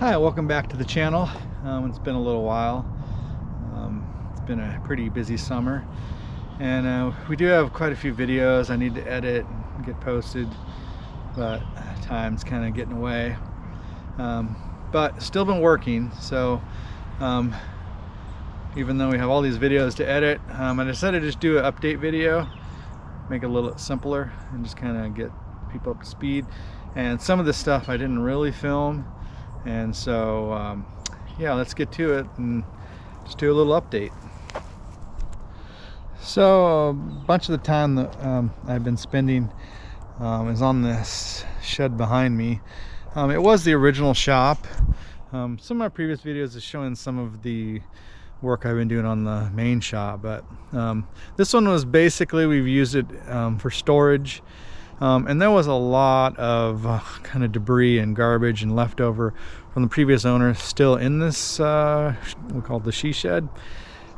Hi, welcome back to the channel. It's been a little while. It's been a pretty busy summer, and we do have quite a few videos I need to edit and get posted, but time's kind of getting away. But still been working, so even though we have all these videos to edit, I decided to just do an update video, make it a little simpler and just kind of get people up to speed. And some of this stuff I didn't really film, and so yeah, let's get to it and just do a little update. So a bunch of the time that I've been spending is on this shed behind me. It was the original shop. Some of my previous videos is showing some of the work I've been doing on the main shop, but this one was basically, we've used it for storage. And there was a lot of kind of debris and garbage and leftover from the previous owner still in this we call it the she shed,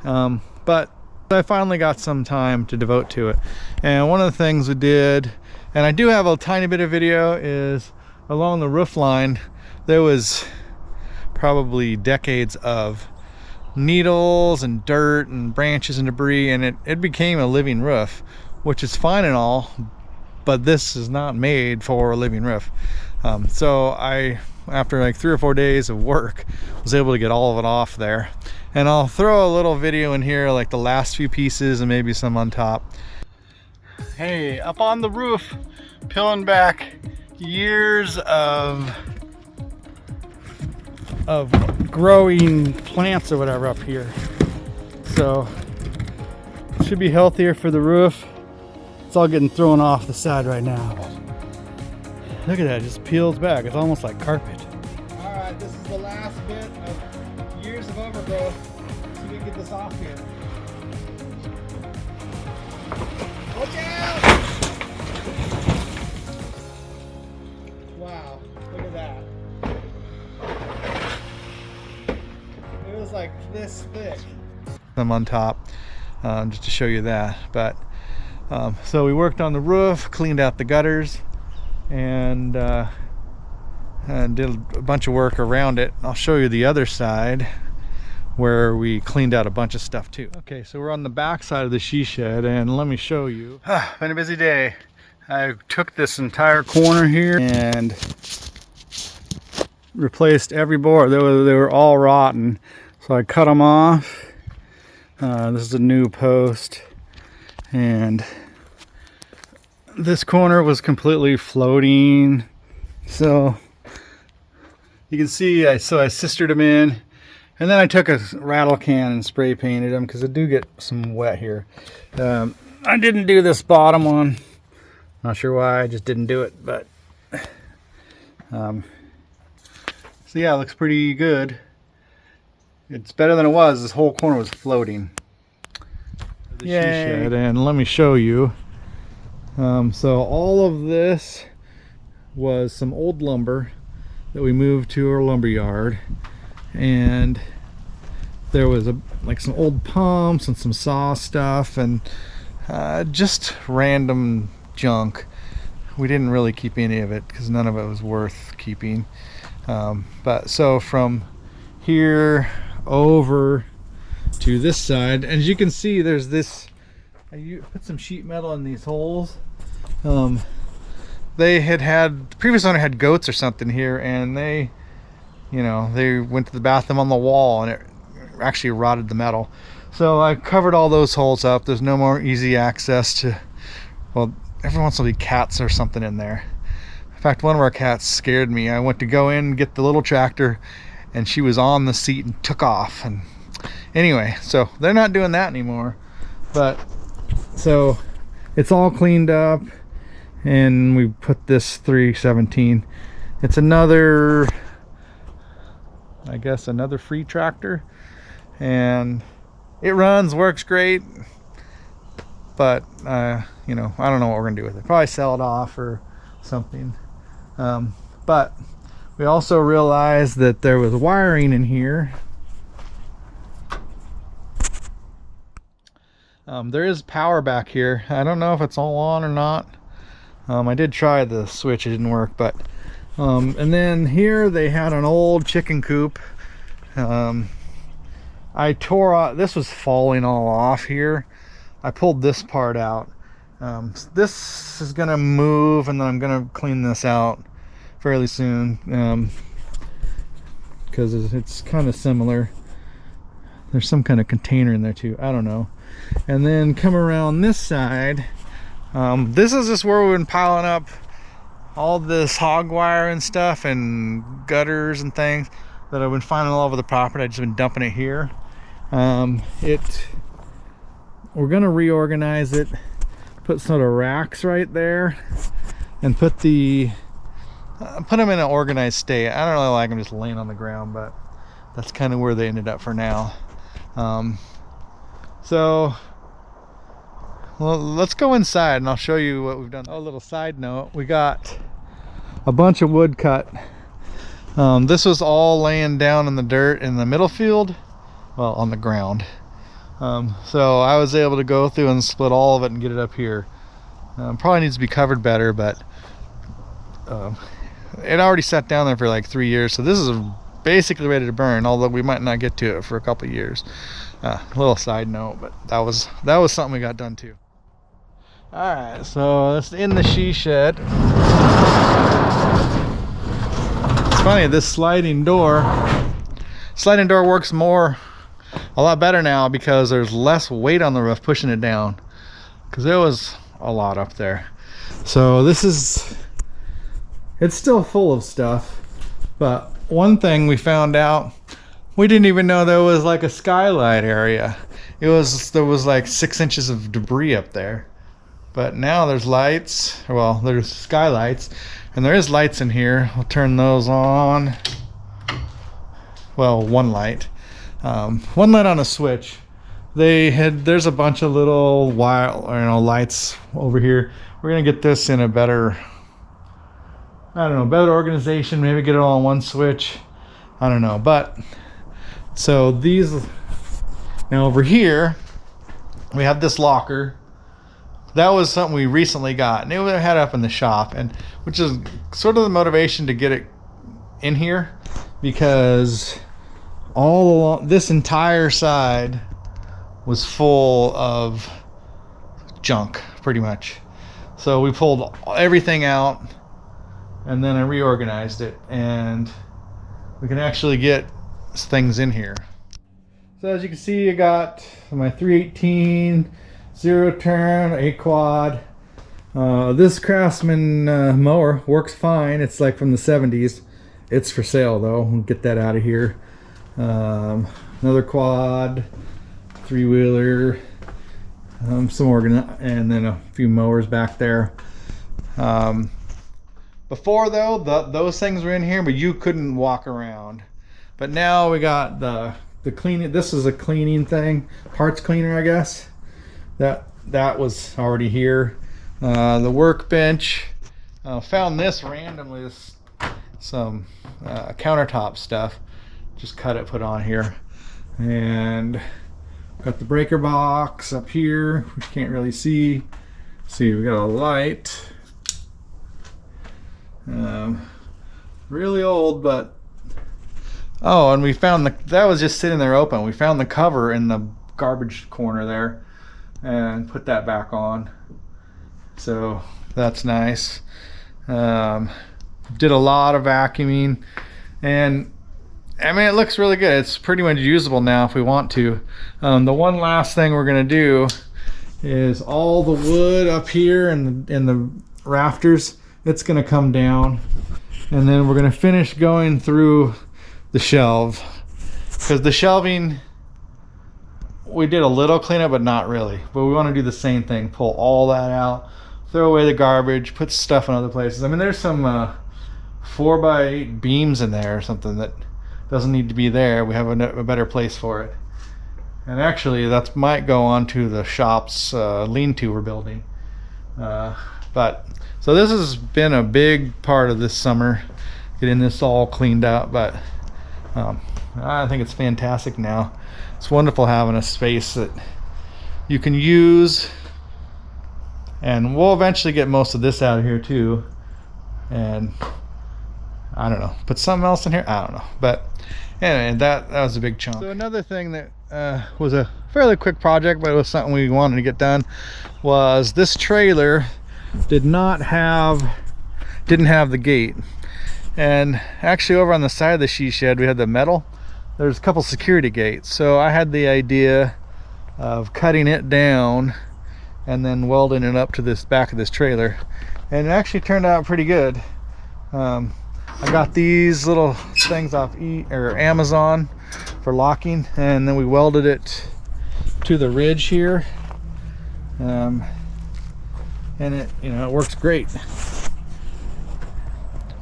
but I finally got some time to devote to it. And one of the things we did, and I do have a tiny bit of video, is along the roof line there was probably decades of needles and dirt and branches and debris, and it became a living roof, which is fine and all, but this is not made for a living roof. So I, after like 3 or 4 days of work, was able to get all of it off there. And I'll throw a little video in here, like the last few pieces and maybe some on top. Hey, up on the roof, peeling back years of growing plants or whatever up here. So it should be healthier for the roof. It's all getting thrown off the side right now. Look at that, it just peels back. It's almost like carpet. All right, this is the last bit of years of overgrowth. So we can get this off here. Look out! Wow, look at that. It was like this thick. I'm on top, just to show you that. But so we worked on the roof, cleaned out the gutters, and did a bunch of work around it. I'll show you the other side where we cleaned out a bunch of stuff too. Okay, so we're on the back side of the she shed, and let me show you. Been a busy day. I took this entire corner here and replaced every board. They were all rotten, so I cut them off. This is a new post, and this corner was completely floating. So you can see I sistered them in, and then I took a rattle can and spray painted them because I do get some wet here. I didn't do this bottom one. Not sure why, I just didn't do it, but so yeah, it looks pretty good. It's better than it was. This whole corner was floating. The she shed, and let me show you. So all of this was some old lumber that we moved to our lumber yard, and there was like some old pumps and some saw stuff and just random junk. We didn't really keep any of it because none of it was worth keeping. But so from here over to this side, and as you can see, there's this, I put some sheet metal in these holes. They had the previous owner had goats or something here, and they went to the bathroom on the wall, and it actually rotted the metal. So I covered all those holes up. There's no more easy access to, well, every once in a while cats or something in there. In fact, one of our cats scared me. I went to go in and get the little tractor, and she was on the seat and took off. And anyway, so they're not doing that anymore. But so it's all cleaned up, and we put this 317. It's another, I guess, another free tractor, and it runs, works great, but I don't know what we're gonna do with it. Probably sell it off or something. But we also realized that there was wiring in here. There is power back here. I don't know if it's all on or not. I did try the switch, it didn't work, but And then here they had an old chicken coop. I tore out, this was falling all off here. I pulled this part out. This is gonna move, and then I'm gonna clean this out fairly soon, because it's kind of similar. There's some kind of container in there too, I don't know. And then come around this side. This is just where we've been piling up all this hog wire and stuff and gutters and things that I've been finding all over the property. I've just been dumping it here. We're gonna reorganize it, put some of the racks right there, and put them in an organized state. I don't really like them just laying on the ground, but that's kind of where they ended up for now. So well, let's go inside and I'll show you what we've done. Oh, a little side note, we got a bunch of wood cut. This was all laying down in the dirt in the middle field, well, on the ground. So I was able to go through and split all of it and get it up here. Probably needs to be covered better, but it already sat down there for like 3 years, so this is basically ready to burn, although we might not get to it for a couple of years. A little side note, but that was something we got done too. All right, so it's in the she shed. It's funny, this sliding door works a lot better now because there's less weight on the roof pushing it down, because there was a lot up there. So it's still full of stuff, but one thing we found out, we didn't even know there was like a skylight area. There was like 6 inches of debris up there, but now there's lights. Well, there's skylights, and there is lights in here. I'll turn those on. Well, one light on a switch. There's a bunch of little lights over here. We're gonna get this in a better organization, maybe get it all on one switch, I don't know. But so now over here we have this locker. That was something we recently got, and it had up in the shop, and which is sort of the motivation to get it in here, because all along this entire side was full of junk pretty much. So we pulled everything out, and then I reorganized it, and we can actually get things in here. So as you can see, I got my 318 zero turn, a quad. This Craftsman mower works fine. It's like from the 70s. It's for sale though. We'll get that out of here. Another quad, 3-wheeler, some and then a few mowers back there. Before though, those things were in here, but you couldn't walk around. But now we got the cleaning. This is a cleaning thing, parts cleaner, I guess. That was already here. The workbench. Found this randomly. Some countertop stuff. Just cut it, put on here, and got the breaker box up here, which you can't really see. See, we got a light. Really old, but oh, and we found that was just sitting there open. We found the cover in the garbage corner there and put that back on, so that's nice. Did a lot of vacuuming, and I mean, it looks really good. It's pretty much usable now if we want to. The one last thing we're gonna do is all the wood up here and the rafters, it's gonna come down, and then we're gonna finish going through the shelves, because the shelving, we did a little cleanup, but not really. But we want to do the same thing, pull all that out, throw away the garbage, put stuff in other places. I mean, there's some 4x8 beams in there or something that doesn't need to be there. We have a better place for it. And actually that might go onto the shop's lean-to we're building. But so this has been a big part of this summer, getting this all cleaned up. But I think it's fantastic now. It's wonderful having a space that you can use, and we'll eventually get most of this out of here too. And I don't know, put something else in here, I don't know. But anyway, that was a big chunk. So another thing that was a fairly quick project, but it was something we wanted to get done, was this trailer didn't have the gate. And actually over on the side of the she shed, we had the metal. There's a couple security gates. So I had the idea of cutting it down and then welding it up to this back of this trailer. And it actually turned out pretty good. I got these little things off Amazon for locking, and then we welded it to the ridge here. And it, it works great.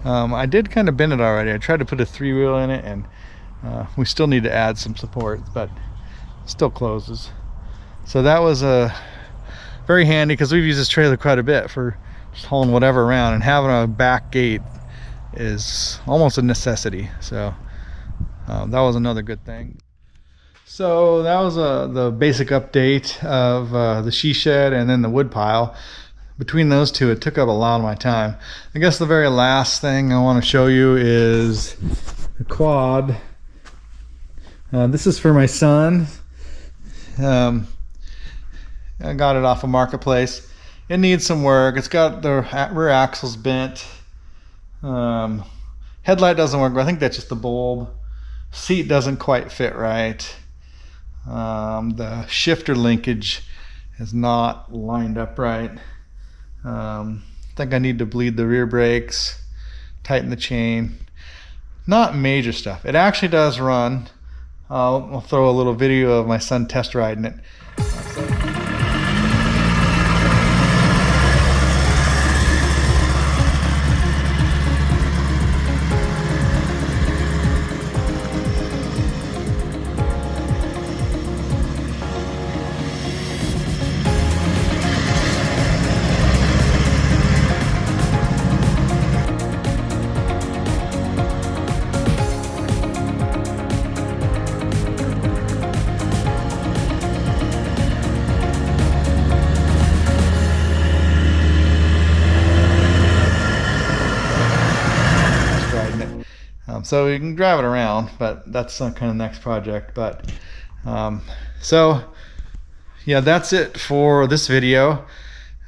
I did kind of bend it already. I tried to put a 3-wheel in it, and we still need to add some support, but it still closes. So that was very handy, because we've used this trailer quite a bit for just hauling whatever around, and having a back gate is almost a necessity. So that was another good thing. So that was the basic update of the she shed and then the wood pile. Between those two, it took up a lot of my time. I guess the very last thing I want to show you is the quad. This is for my son. I got it off of Marketplace. It needs some work. It's got the rear axles bent. Headlight doesn't work, but I think that's just the bulb. Seat doesn't quite fit right. The shifter linkage is not lined up right. I think I need to bleed the rear brakes, tighten the chain. Not major stuff. It actually does run. I'll throw a little video of my son test riding it. So you can drive it around, but that's some kind of next project. But so yeah, that's it for this video.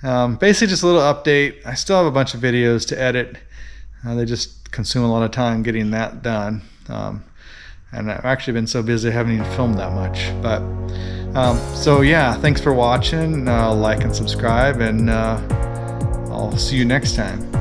Basically just a little update. I still have a bunch of videos to edit. They just consume a lot of time getting that done. And I've actually been so busy I haven't even filmed that much. But so yeah, thanks for watching. Like and subscribe, and I'll see you next time.